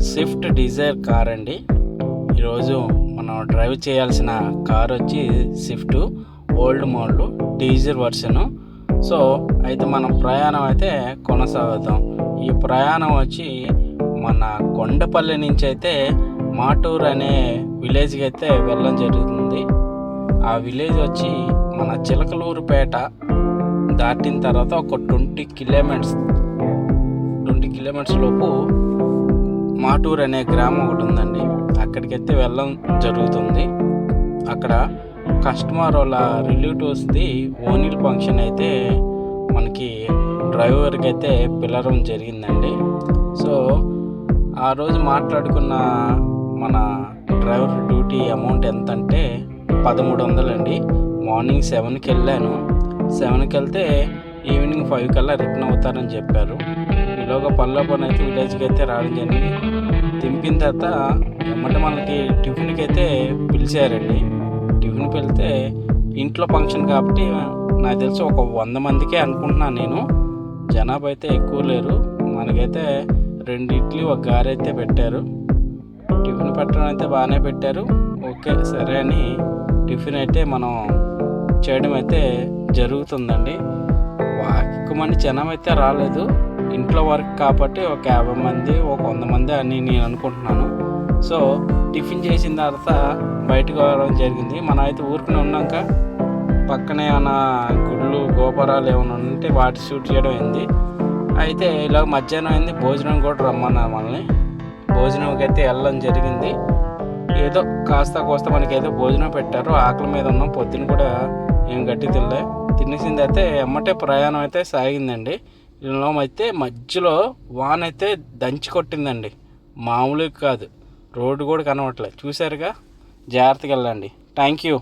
Swift Dzire car అండి. ఈరోజు మనం డ్రైవ్ చేయాల్సిన కార్ వచ్చి Swift old model diesel వర్షను. So అయితే మనం ప్రయాణం అయితే కొనసాగుతాం. ఈ ప్రయాణం వచ్చి మన కొండపల్లి నుంచి అయితే మాటూరు అనే విలేజ్కి అయితే వెళ్ళడం జరుగుతుంది. ఆ విలేజ్ వచ్చి మన చిలకలూరుపేట దాటిన తర్వాత ఒక 20 కిలోమీటర్స్ లోపు మాటూరు అనే గ్రామం ఒకటి ఉందండి. అక్కడికైతే వెళ్ళడం జరుగుతుంది. అక్కడ కస్టమర్ వాళ్ళ రిలేటివ్స్ది ఓనిల్ ఫంక్షన్ అయితే మనకి డ్రైవర్కి అయితే పిలవడం జరిగిందండి. సో ఆ రోజు మాట్లాడుకున్న మన డ్రైవర్ డ్యూటీ అమౌంట్ ఎంత అంటే 1300 అండి. మార్నింగ్ 7కి వెళ్ళాను. 7కి వెళ్తే ఈవినింగ్ 5 కల్లా రిటర్న్ అవుతారని చెప్పారు. ఈలోగా పనిలో పని అయితే విలేజ్కి అయితే రావడం జరిగింది. దింపిన తర్వాత ఎమ్మట మనకి టిఫిన్కి అయితే పిలిచారండి. టిఫిన్కి వెళ్తే ఇంట్లో ఫంక్షన్ కాబట్టి నాకు తెలిసి ఒక 100 మందికే అనుకుంటున్నాను నేను. జనాభా అయితే ఎక్కువ లేరు. మనకైతే 2 ఇడ్లీ ఒక గారె అయితే పెట్టారు. టిఫిన్ పెట్టడం అయితే బాగానే పెట్టారు. ఓకే సరే అని టిఫిన్ అయితే మనం చేయడం అయితే జరుగుతుందండి. ఎక్కువ మంది జనం అయితే రాలేదు. ఇంట్లో వర్క్ కాబట్టి ఒక 50 మంది ఒక 100 మంది అని నేను అనుకుంటున్నాను. సో టిఫిన్ చేసిన తర్వాత బయటకు రావడం జరిగింది. మనం అయితే ఊరుకుని ఉన్నాక పక్కనే ఏమైనా గుళ్ళు గోపురాలు ఏమైనా ఉంటే వాటి షూట్ చేయడం అయింది. అయితే ఇలా మధ్యాహ్నం అయింది. భోజనం కూడా రమ్మన్నారు మనల్ని. భోజనంకి అయితే వెళ్ళడం జరిగింది. ఏదో కాస్త మనకి ఏదో భోజనం పెట్టారు. ఆకలి మీద ఉన్నాం. పొద్దున కూడా ఏం గట్టి తినేసింది అయితే ఎమ్మటే ప్రయాణం అయితే సాగిందండి. ఇలా అయితే మధ్యలో వాన అయితే దంచి కొట్టిందండి. మామూలుగా కాదు. రోడ్డు కూడా కనబడట్లేదు. చూసారుగా. జాగ్రత్తగా వెళ్ళండి. Thank you.